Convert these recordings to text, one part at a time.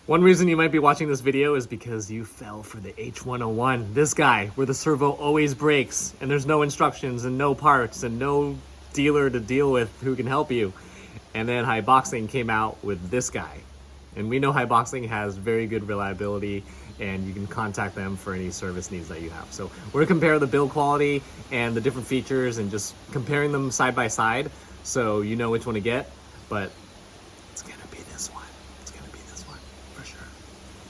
One reason you might be watching this video is because you fell for the H101, this guy, where the servo always breaks and there's no instructions and no parts and no dealer to deal with who can help you. And then Haiboxing came out with this guy. And we know Haiboxing has very good reliability and you can contact them for any service needs that you have. So we're gonna compare the build quality and the different features and just comparing them side by side so you know which one to get, but it's gonna be this one. It's gonna be this one for sure.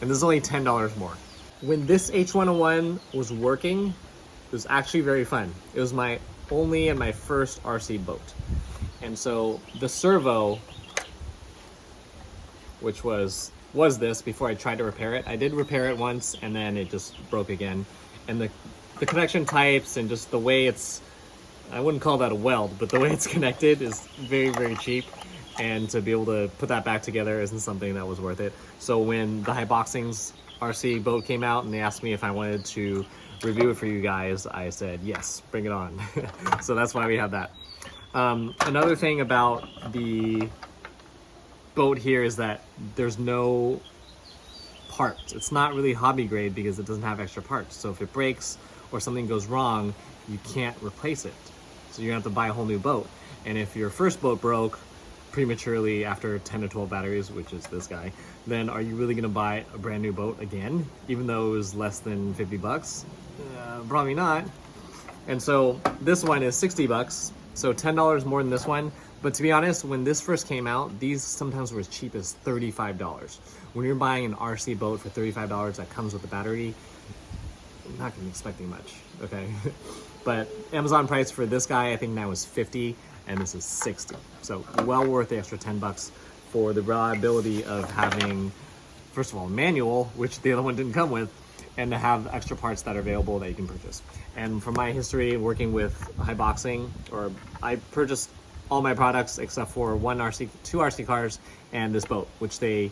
And this is only $10 more. When this H101 was working, it was actually very fun. It was my only and my first RC boat. And so the servo, which was this before I tried to repair it. I did repair it once and then it just broke again. And the connection types and just the way it's, I wouldn't call that a weld, but the way it's connected is very, very cheap. And to be able to put that back together isn't something that was worth it. So when the Haiboxing's RC boat came out and they asked me if I wanted to review it for you guys, I said, yes, bring it on. So that's why we have that. Another thing about the boat here is that there's no parts. It's not really hobby grade because it doesn't have extra parts. So if it breaks or something goes wrong, you can't replace it. So you're gonna have to buy a whole new boat. And if your first boat broke prematurely after 10 to 12 batteries, which is this guy, then are you really gonna buy a brand new boat again, even though it was less than 50 bucks? Probably not. And so this one is 60 bucks, so $10 more than this one. But to be honest, when this first came out, these sometimes were as cheap as $35. When you're buying an RC boat for $35 that comes with a battery, I'm not gonna be expecting much, okay? But Amazon price for this guy, I think now is 50, and this is 60. So well worth the extra 10 bucks for the reliability of having, first of all, a manual, which the other one didn't come with, and to have extra parts that are available that you can purchase. And from my history working with Haiboxing, or I purchased all my products except for two RC cars and this boat, which they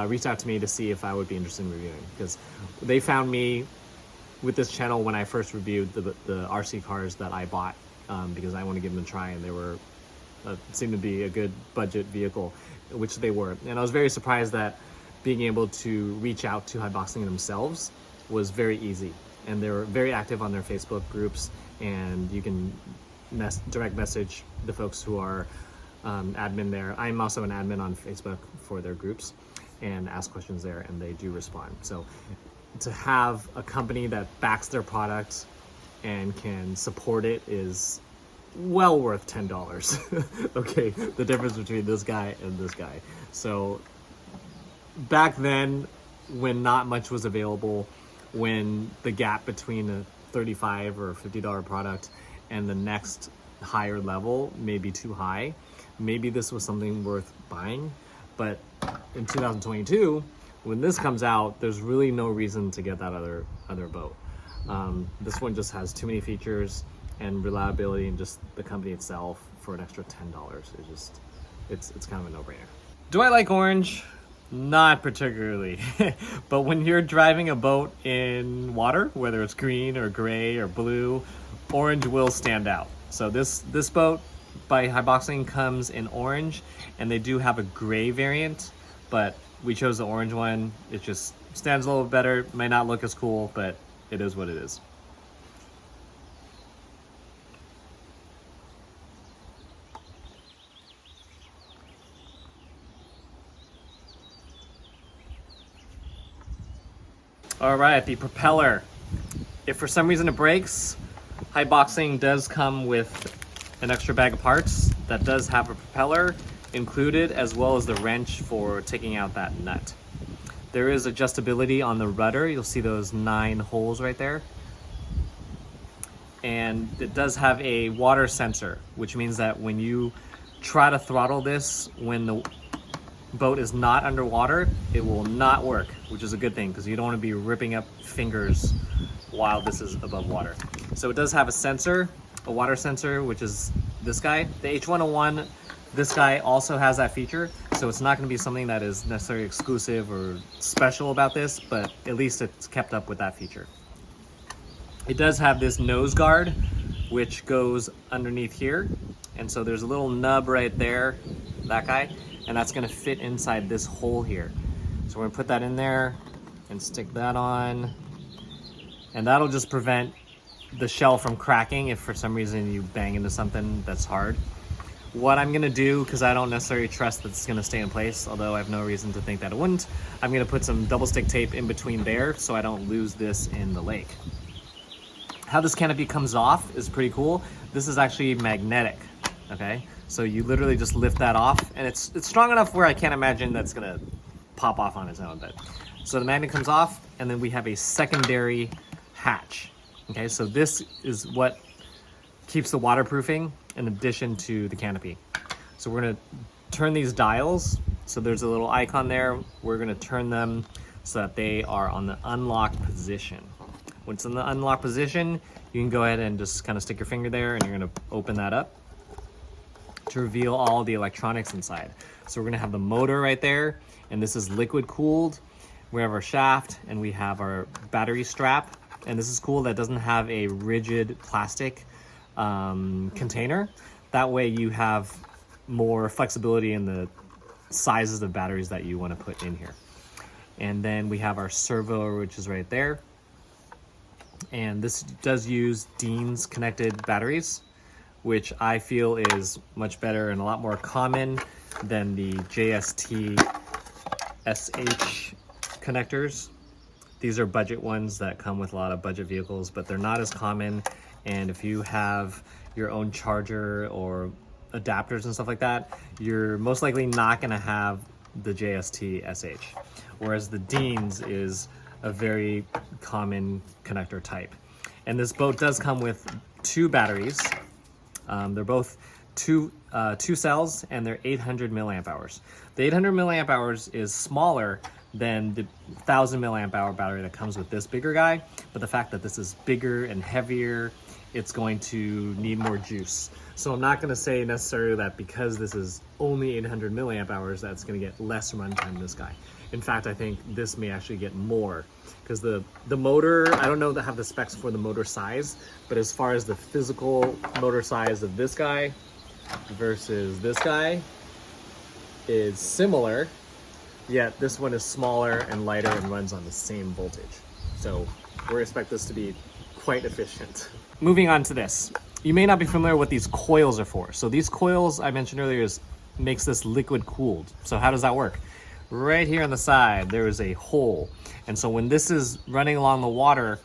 reached out to me to see if I would be interested in reviewing, because they found me with this channel when I first reviewed the RC cars that I bought, because I want to give them a try, and they were seemed to be a good budget vehicle, which they were. And I was very surprised that being able to reach out to Haiboxing themselves was very easy, and they were very active on their Facebook groups, and you can direct message the folks who are admin there. I'm also an admin on Facebook for their groups, and ask questions there, and they do respond. So to have a company that backs their product and can support it is well worth $10. Okay, the difference between this guy and this guy. So back then, when not much was available, when the gap between a $35 or $50 product and the next higher level may be too high, maybe this was something worth buying. But in 2022, when this comes out, there's really no reason to get that other boat. This one just has too many features and reliability, and just the company itself for an extra $10. It's kind of a no-brainer. Do I like orange? Not particularly. But when you're driving a boat in water, whether it's green or gray or blue, orange will stand out. So this boat by Haiboxing comes in orange, and they do have a gray variant, but we chose the orange one. It just stands a little better. It may not look as cool, but it is what it is. All right, the propeller. If for some reason it breaks, Haiboxing does come with an extra bag of parts that does have a propeller included, as well as the wrench for taking out that nut. There is adjustability on the rudder. You'll see those 9 holes right there. And it does have a water sensor, which means that when you try to throttle this when the boat is not underwater, it will not work, which is a good thing because you don't want to be ripping up fingers while this is above water. So it does have a sensor, a water sensor, which is this guy. The H101, this guy also has that feature, so it's not going to be something that is necessarily exclusive or special about this, but at least it's kept up with that feature. It does have this nose guard, which goes underneath here, and so there's a little nub right there, that guy, and that's going to fit inside this hole here. So we're gonna put that in there and stick that on. And that'll just prevent the shell from cracking if for some reason you bang into something that's hard. What I'm gonna do, because I don't necessarily trust that it's gonna stay in place, although I have no reason to think that it wouldn't, I'm gonna put some double stick tape in between there so I don't lose this in the lake. How this canopy comes off is pretty cool. This is actually magnetic, okay? So you literally just lift that off, and it's strong enough where I can't imagine that's gonna pop off on its own. But so the magnet comes off, and then we have a secondary hatch. Okay, so this is what keeps the waterproofing in addition to the canopy. So we're gonna turn these dials. So there's a little icon there. We're gonna turn them so that they are on the unlock position. When it's in the unlock position, you can go ahead and just kind of stick your finger there, and you're gonna open that up to reveal all the electronics inside. So we're gonna have the motor right there, and this is liquid cooled. We have our shaft, and we have our battery strap. And this is cool, that doesn't have a rigid plastic container. That way you have more flexibility in the sizes of batteries that you want to put in here. And then we have our servo, which is right there. And this does use Dean's connected batteries, which I feel is much better and a lot more common than the JST SH connectors. These are budget ones that come with a lot of budget vehicles, but they're not as common. And if you have your own charger or adapters and stuff like that, you're most likely not gonna have the JST SH. Whereas the Dean's is a very common connector type. And this boat does come with 2 batteries. They're both two cells, and they're 800 milliamp hours. The 800 milliamp hours is smaller than the 1000 milliamp hour battery that comes with this bigger guy, but the fact that this is bigger and heavier, it's going to need more juice. So I'm not going to say necessarily that because this is only 800 milliamp hours that's going to get less runtime than this guy. In fact, I think this may actually get more, because the motor, I don't know that have the specs for the motor size, but as far as the physical motor size of this guy versus this guy is similar, yet this one is smaller and lighter and runs on the same voltage. So we expect this to be quite efficient. Moving on to this. You may not be familiar with what these coils are for. So these coils I mentioned earlier makes this liquid cooled. So how does that work? Right here on the side, there is a hole. And so when this is running along the water,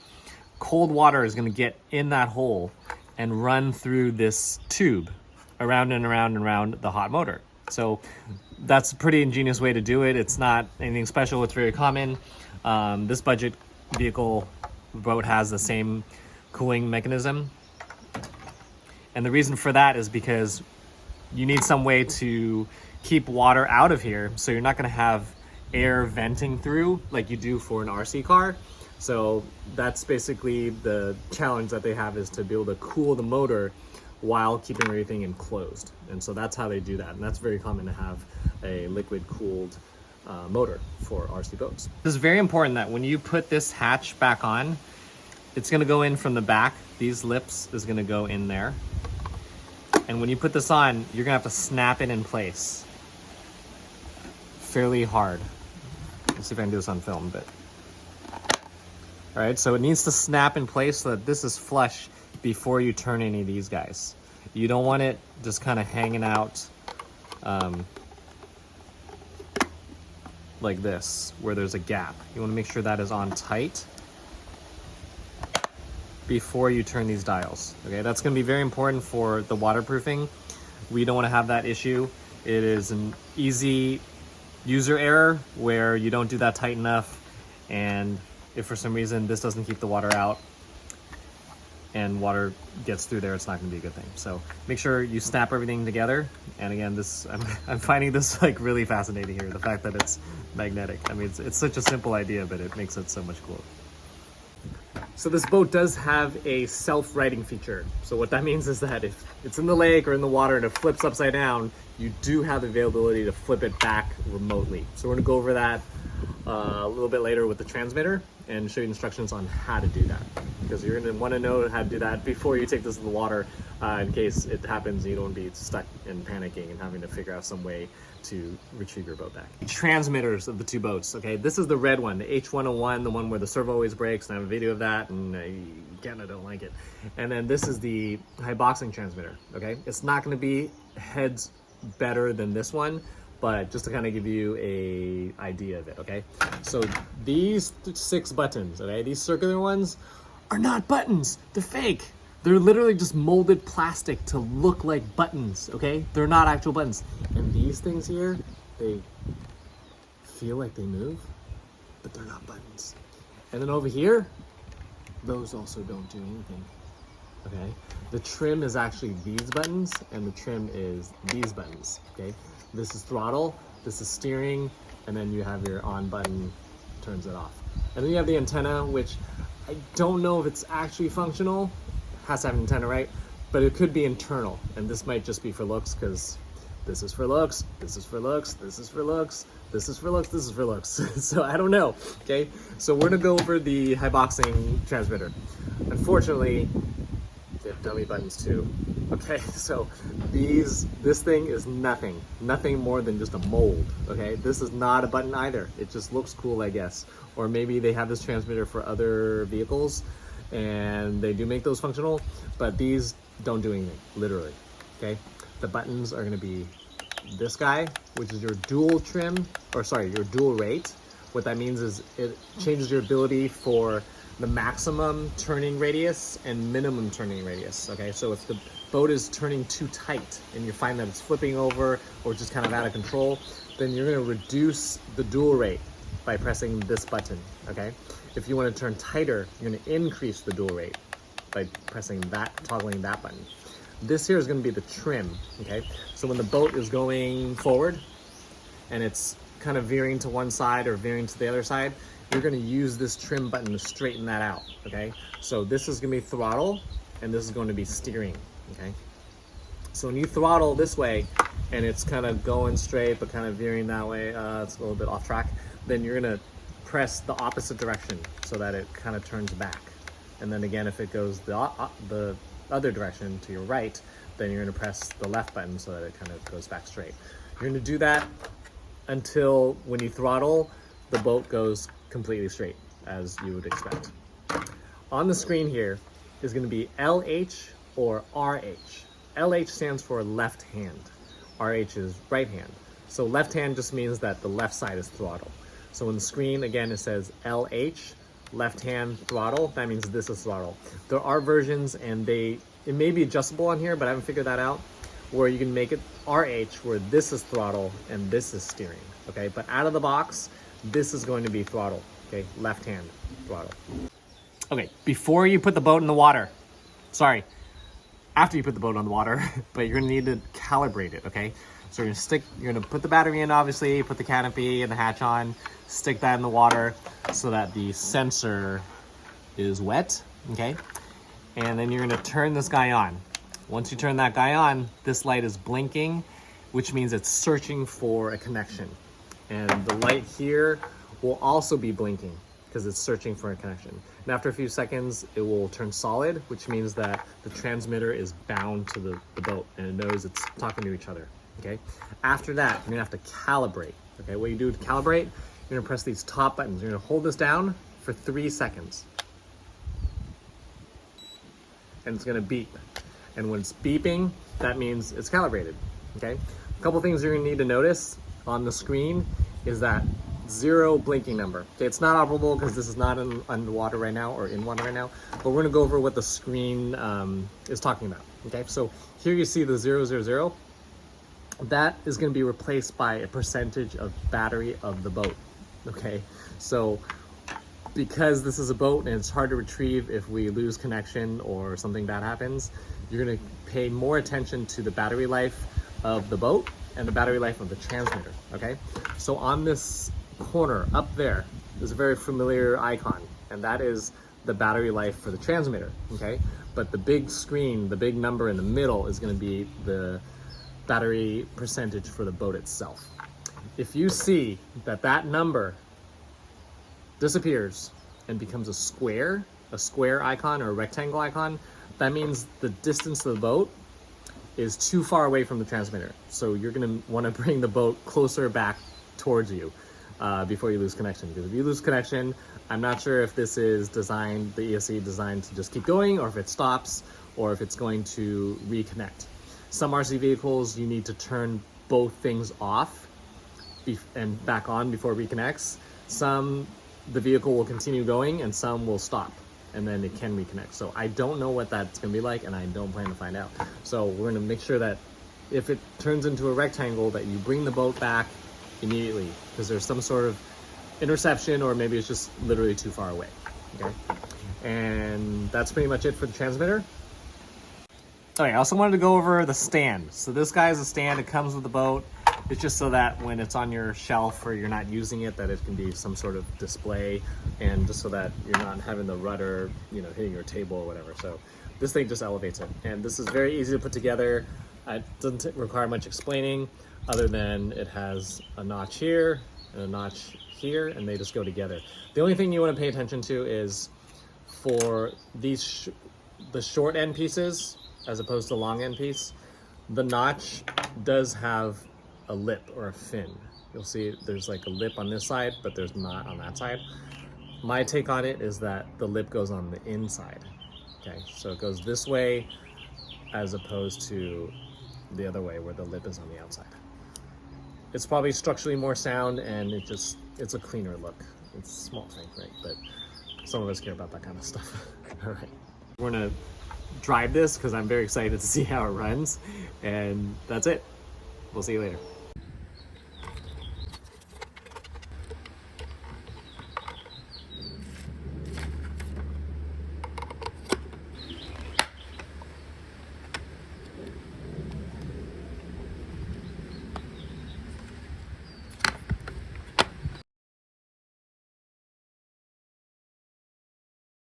cold water is gonna get in that hole and run through this tube around and around and around the hot motor. So that's a pretty ingenious way to do it. It's not anything special, it's very common. This budget vehicle boat has the same cooling mechanism. And the reason for that is because you need some way to keep water out of here, so you're not gonna have air venting through like you do for an RC car. So that's basically the challenge that they have, is to be able to cool the motor while keeping everything enclosed. And so that's how they do that. And that's very common to have a liquid cooled motor for RC boats. This is very important that when you put this hatch back on, it's gonna go in from the back. These lips is gonna go in there. And when you put this on, you're gonna have to snap it in place fairly hard. Let's see if I can do this on film, but. All right, so it needs to snap in place so that this is flush before you turn any of these guys. You don't want it just kind of hanging out like this, where there's a gap. You want to make sure that is on tight before you turn these dials. Okay, that's going to be very important for the waterproofing. We don't want to have that issue. It is an easy user error where you don't do that tight enough, and if for some reason this doesn't keep the water out and water gets through there, it's not going to be a good thing. So make sure you snap everything together. And again, this I'm finding this like really fascinating here, the fact that it's magnetic. I mean, it's such a simple idea, but it makes it so much cooler. So this boat does have a self-righting feature. So what that means is that if it's in the lake or in the water and it flips upside down, you do have the availability to flip it back remotely. So we're gonna go over that a little bit later with the transmitter and show you instructions on how to do that, because you're gonna wanna know how to do that before you take this in the water. in case it happens, you don't want to be stuck and panicking and having to figure out some way to retrieve your boat back. Transmitters of the two boats, okay? This is the red one, the H101, the one where the servo always breaks, and I have a video of that, and again, I don't like it. And then this is the Haiboxing transmitter, okay? It's not gonna be heads better than this one, but just to kind of give you a idea of it, okay? So these 6 buttons, okay? These circular ones are not buttons, they're fake. They're literally just molded plastic to look like buttons, okay? They're not actual buttons. And these things here, they feel like they move, but they're not buttons. And then over here, those also don't do anything, okay? The trim is actually these buttons, and the trim is these buttons, okay? This is throttle, this is steering, and then you have your on button, turns it off. And then you have the antenna, which I don't know if it's actually functional. Has to have an antenna, right? But it could be internal, and this might just be for looks, because this is for looks, this is for looks, this is for looks, this is for looks, this is for looks. So I don't know, okay? So we're gonna go over the Haiboxing transmitter. Unfortunately, they have dummy buttons too. Okay, so this thing is nothing more than just a mold, okay? This is not a button either. It just looks cool, I guess. Or maybe they have this transmitter for other vehicles, and they do make those functional, but these don't do anything, literally, okay? The buttons are gonna be this guy, which is your dual trim, or sorry, your dual rate. What that means is it changes your ability for the maximum turning radius and minimum turning radius, okay? So if the boat is turning too tight and you find that it's flipping over or just kind of out of control, then you're gonna reduce the dual rate by pressing this button, okay? If you want to turn tighter, you're going to increase the dual rate by pressing that, toggling that button. This here is going to be the trim, okay? So when the boat is going forward and it's kind of veering to one side or veering to the other side, you're going to use this trim button to straighten that out, okay? So this is going to be throttle, and this is going to be steering, okay? So when you throttle this way and it's kind of going straight but kind of veering that way, it's a little bit off track, then you're going to press the opposite direction so that it kind of turns back. And then again, if it goes the other direction to your right, then you're going to press the left button so that it kind of goes back straight. You're going to do that until when you throttle, the boat goes completely straight, as you would expect. On the screen here is going to be LH or RH. LH stands for left hand. RH is right hand. So left hand just means that the left side is throttle. So on the screen, again, it says LH, left hand throttle. That means this is throttle. There are versions, and it may be adjustable on here, but I haven't figured that out, where you can make it RH, where this is throttle and this is steering, okay? But out of the box, this is going to be throttle, okay? Left hand throttle. Okay, before you put the boat in the water, sorry, after you put the boat on the water, but you're gonna need to calibrate it, okay? So you're gonna put the battery in, obviously, put the canopy and the hatch on, stick that in the water so that the sensor is wet, okay? And then you're gonna turn this guy on. Once you turn that guy on, this light is blinking, which means it's searching for a connection. And the light here will also be blinking because it's searching for a connection. And after a few seconds, it will turn solid, which means that the transmitter is bound to the boat and it knows it's talking to each other, okay? After that, you're gonna have to calibrate, okay? What you do to calibrate, you're gonna press these top buttons. You're gonna hold this down for 3 seconds. And it's gonna beep. And when it's beeping, that means it's calibrated, okay? A couple things you're gonna need to notice on the screen is that 0 blinking number. Okay, it's not operable because this is not on the water right now or in water right now, but we're gonna go over what the screen is talking about, okay? So here you see the 000. That is gonna be replaced by a percentage of battery of the boat, okay? So because this is a boat and it's hard to retrieve if we lose connection or something bad happens, you're gonna pay more attention to the battery life of the boat and the battery life of the transmitter, okay? So on this corner up there is a very familiar icon, and that is the battery life for the transmitter, okay? But the big screen, the big number in the middle is gonna be the battery percentage for the boat itself. If you see that that number disappears and becomes a square icon or a rectangle icon, that means the distance of the boat is too far away from the transmitter. So you're gonna wanna bring the boat closer back towards you before you lose connection. Because if you lose connection, I'm not sure if this is designed, the ESC designed to just keep going, or if it stops, or if it's going to reconnect. Some RC vehicles, you need to turn both things off and back on before it reconnects. Some, the vehicle will continue going, and some will stop, and then it can reconnect. So I don't know what that's gonna be like, and I don't plan to find out. So we're gonna make sure that if it turns into a rectangle, that you bring the boat back immediately, because there's some sort of interception, or maybe it's just literally too far away, okay? And that's pretty much it for the transmitter. Okay, I also wanted to go over the stand. So this guy is a stand, it comes with the boat. It's just so that when it's on your shelf or you're not using it, that it can be some sort of display, and just so that you're not having the rudder, you know, hitting your table or whatever. So this thing just elevates it. And this is very easy to put together. It doesn't require much explaining, other than it has a notch here and a notch here, and they just go together. The only thing you want to pay attention to is for these the short end pieces, as opposed to long end piece, the notch does have a lip or a fin. You'll see there's like a lip on this side, but there's not on that side. My take on it is that the lip goes on the inside. Okay, so it goes this way as opposed to the other way where the lip is on the outside. It's probably structurally more sound, and it's a cleaner look. It's a small thing, right? But some of us care about that kind of stuff. All right, we're gonna drive this because I'm very excited to see how it runs, and that's it. We'll see you later.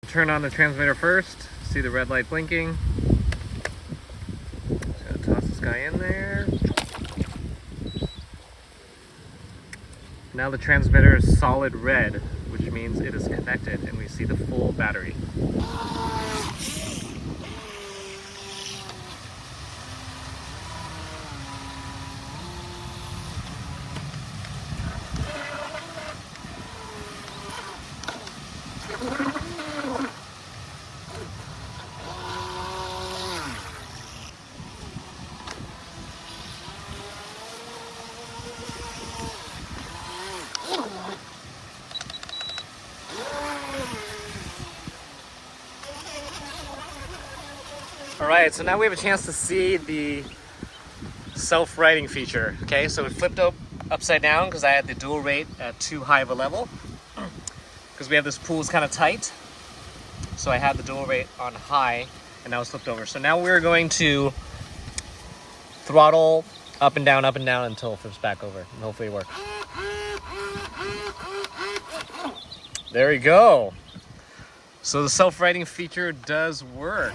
Turn on the transmitter first. See the red light blinking. Just gotta toss this guy in there. Now the transmitter is solid red, which means it is connected, and we see the full battery. All right, so now we have a chance to see the self-righting feature. Okay, so it flipped upside down because I had the dual rate at too high of a level. Because we have this pool is kind of tight. So I had the dual rate on high, and now it's flipped over. So now we're going to throttle up and down until it flips back over, and hopefully it works. There we go. So the self-righting feature does work.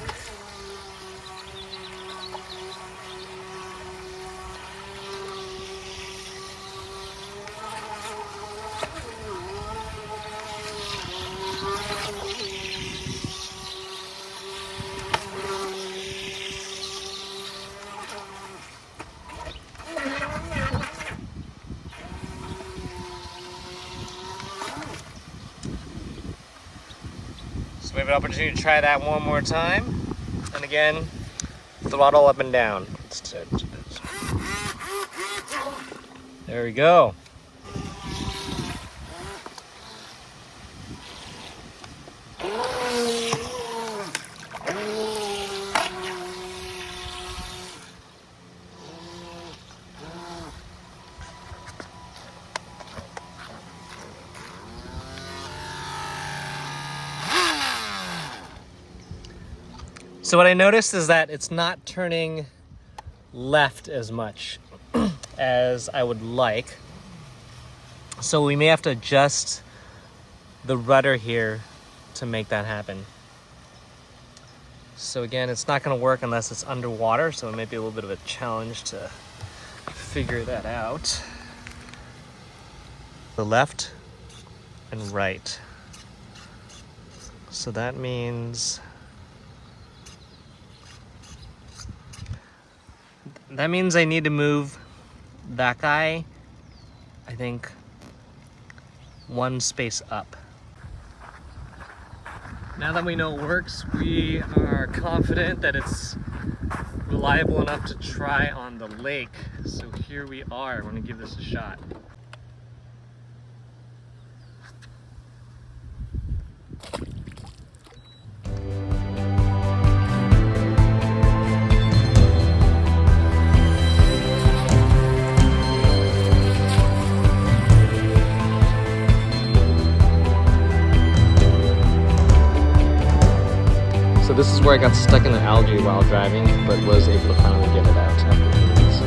So we have an opportunity to try that one more time. And again, throttle up and down. There we go. So what I noticed is that it's not turning left as much as I would like. So we may have to adjust the rudder here to make that happen. So again, it's not going to work unless it's underwater, so it may be a little bit of a challenge to figure that out. The left and right. So that means That means I need to move that guy, I think, one space up. Now that we know it works, we are confident that it's reliable enough to try on the lake. So here we are. We're gonna give this a shot. So this is where I got stuck in the algae while driving, but was able to finally get it out after a few minutes.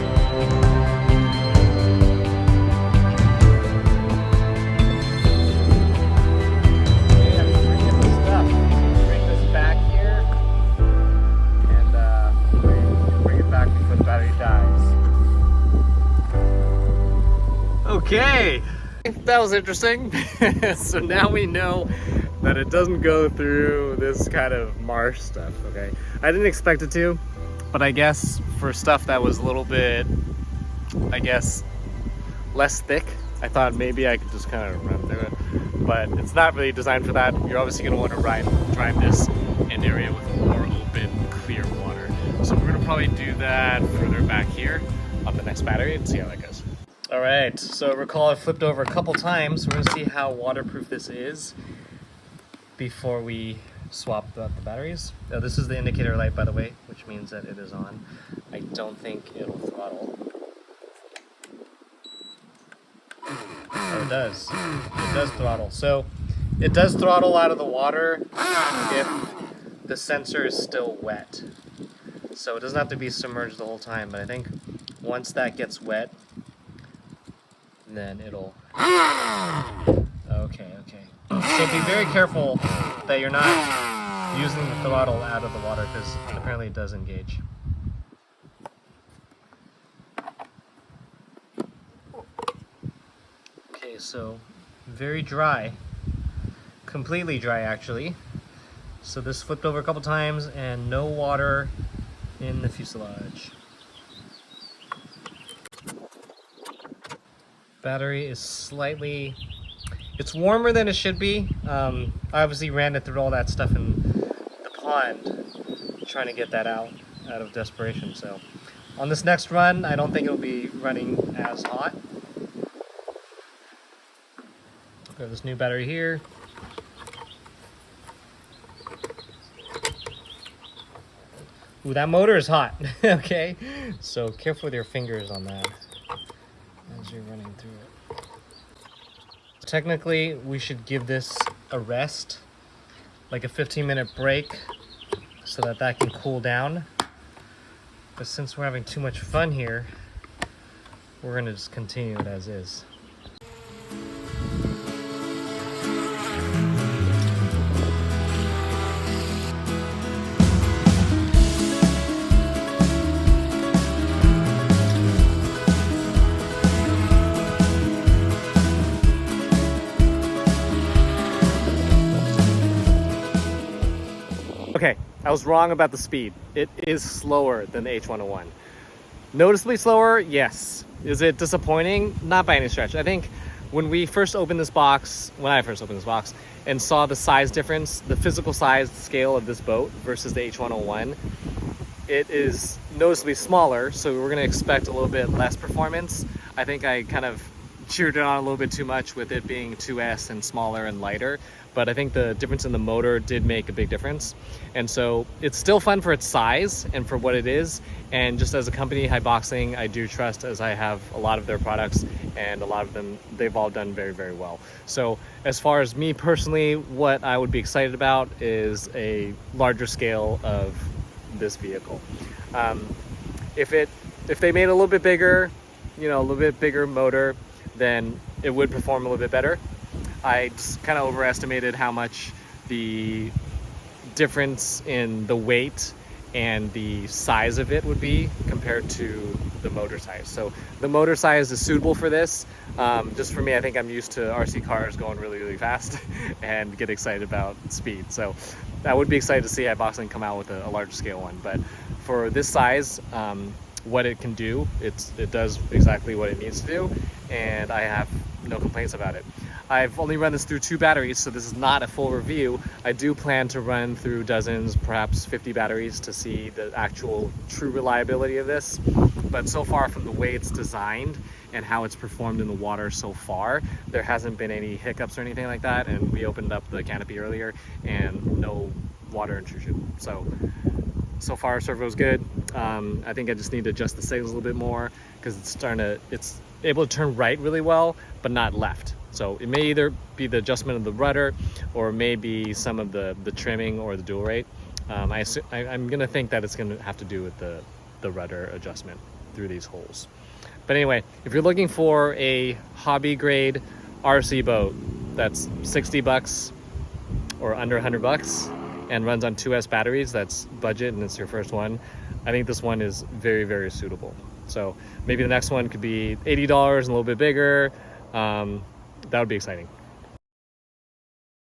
Okay, I'm gonna get this stuff. Bring this back here and bring it back before the battery dies. Okay, that was interesting. So now we know that it doesn't go through this kind of marsh stuff, okay? I didn't expect it to, but I guess for stuff that was a little bit, I guess, less thick, I thought maybe I could just kind of run through it. But it's not really designed for that. You're obviously gonna wanna drive this in an area with more open, clear water. So we're gonna probably do that further back here on the next battery and see how that goes. All right, so recall I flipped over a couple times. We're gonna see how waterproof this is before we swap the batteries. Now, this is the indicator light, by the way, which means that it is on. I don't think it'll throttle. Oh, it does. It does throttle. So it does throttle out of the water if the sensor is still wet. So it doesn't have to be submerged the whole time, but I think once that gets wet, then it'll... Okay. So be very careful that you're not using the throttle out of the water, because apparently it does engage. Okay, so very dry. Completely dry, actually. So this flipped over a couple times and no water in the fuselage. Battery is slightly... It's warmer than it should be. I obviously ran it through all that stuff in the pond, trying to get that out of desperation. So on this next run, I don't think it'll be running as hot. Got this new battery here. Ooh, that motor is hot. Okay, so careful with your fingers on that as you're running through it. Technically, we should give this a rest, like a 15-minute break, so that can cool down. But since we're having too much fun here, we're gonna just continue it as is. Okay, I was wrong about the speed. It is slower than the H101. Noticeably slower, yes. Is it disappointing? Not by any stretch. I think when I first opened this box and saw the size difference, the physical size scale of this boat versus the H101, it is noticeably smaller, so we're gonna expect a little bit less performance. I think I kind of cheered it on a little bit too much with it being 2S and smaller and lighter, but I think the difference in the motor did make a big difference. And so it's still fun for its size and for what it is. And just as a company, Haiboxing, I do trust, as I have a lot of their products, and a lot of them, they've all done very, very well. So as far as me personally, what I would be excited about is a larger scale of this vehicle. If they made it a little bit bigger, a little bit bigger motor, then it would perform a little bit better. I just kind of overestimated how much the difference in the weight and the size of it would be compared to the motor size. So the motor size is suitable for this. Just for me, I think I'm used to RC cars going really, really fast and get excited about speed. So I would be excited to see Haiboxing come out with a larger scale one. But for this size, what it can do. It does exactly what it needs to do, and I have no complaints about it. I've only run this through 2 batteries, so this is not a full review. I do plan to run through dozens, perhaps 50 batteries to see the actual true reliability of this. But so far, from the way it's designed and how it's performed in the water so far, there hasn't been any hiccups or anything like that. And we opened up the canopy earlier and no water intrusion. So far, servo's good. I think I just need to adjust the signals a little bit more because it's able to turn right really well, but not left. So it may either be the adjustment of the rudder or maybe some of the trimming or the dual rate. I'm gonna think that it's gonna have to do with the rudder adjustment through these holes. But anyway, if you're looking for a hobby grade RC boat that's 60 bucks or under 100 bucks and runs on 2S batteries, that's budget and it's your first one, I think this one is very, very suitable. So maybe the next one could be $80 and a little bit bigger. That would be exciting.